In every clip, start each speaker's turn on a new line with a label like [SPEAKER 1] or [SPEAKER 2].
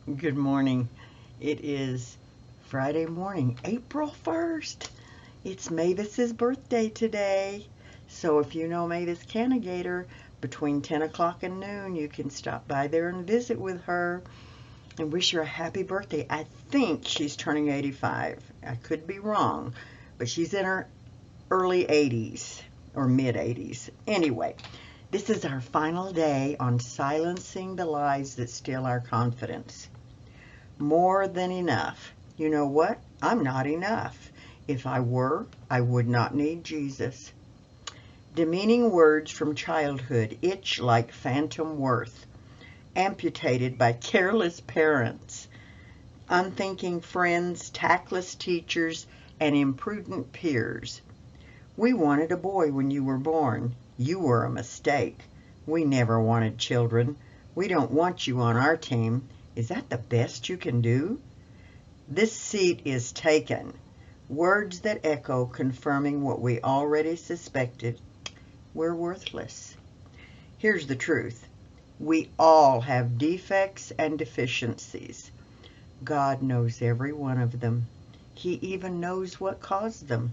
[SPEAKER 1] Good morning. It is Friday morning, April 1st. It's Mavis's birthday today. So if you know Mavis Canagator, between 10 o'clock and noon, you can stop by there and visit with her and wish her a happy birthday. I think she's turning 85. I could be wrong, but she's in her early 80s or mid 80s. Anyway, this is our final day on silencing the lies that steal our confidence. More than enough. You know what? I'm not enough. If I were, I would not need Jesus. Demeaning words from childhood itch like phantom worth, amputated by careless parents, unthinking friends, tactless teachers, and imprudent peers. We wanted a boy when you were born. You were a mistake. We never wanted children. We don't want you on our team. Is that the best you can do? This seat is taken. Words that echo, confirming what we already suspected. We're worthless. Here's the truth. We all have defects and deficiencies. God knows every one of them. He even knows what caused them.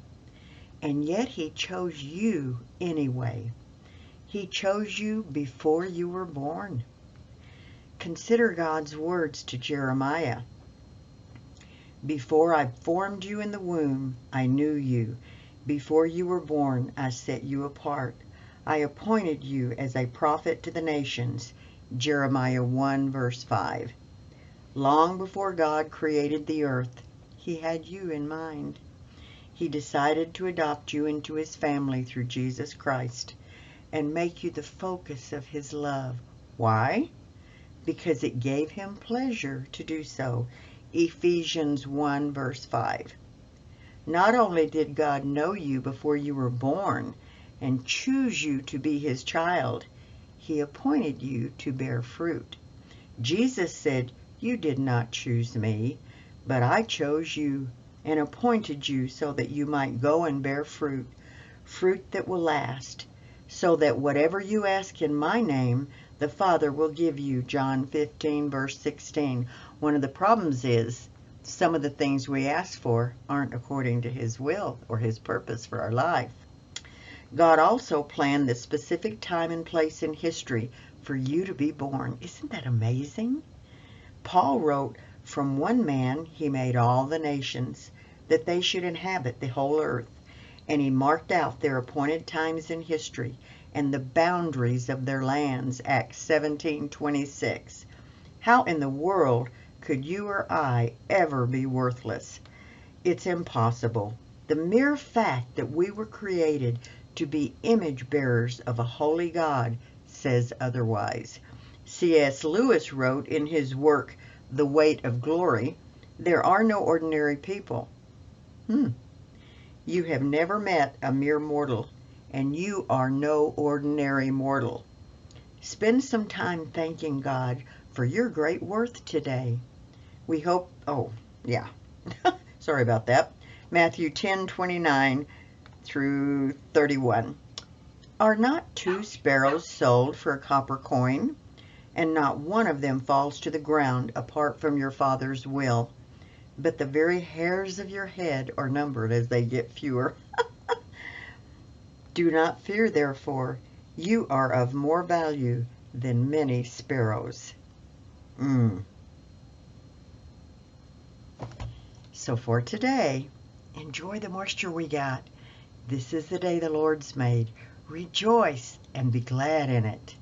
[SPEAKER 1] And yet He chose you anyway. He chose you before you were born. Consider God's words to Jeremiah. Before I formed you in the womb, I knew you. Before you were born, I set you apart. I appointed you as a prophet to the nations. Jeremiah 1 verse 5. Long before God created the earth, He had you in mind. He decided to adopt you into His family through Jesus Christ and make you the focus of His love. Why? Because it gave Him pleasure to do so. Ephesians 1 verse 5. Not only did God know you before you were born and choose you to be His child, He appointed you to bear fruit. Jesus said, "You did not choose me, but I chose you and appointed you so that you might go and bear fruit, fruit that will last, so that whatever you ask in my name, the Father will give you." John 15 verse 16. One of the problems is some of the things we ask for aren't according to His will or His purpose for our life. God also planned the specific time and place in history for you to be born. Isn't that amazing? Paul wrote, "From one man He made all the nations, that they should inhabit the whole earth. And He marked out their appointed times in history and the boundaries of their lands." Acts 17:26. How in the world could you or I ever be worthless? It's impossible. The mere fact that we were created to be image bearers of a holy God says otherwise. C.S. Lewis wrote in his work, The Weight of Glory, "There are no ordinary people." You have never met a mere mortal, and you are no ordinary mortal. Spend some time thanking God for your great worth today. We hope, sorry about that. Matthew 10:29 through 31. Are not 2 sparrows sold for a copper coin? And not one of them falls to the ground apart from your Father's will. But the very hairs of your head are numbered as they get fewer. Do not fear, therefore. You are of more value than many sparrows. So for today, enjoy the moisture we got. This is the day the Lord's made. Rejoice and be glad in it.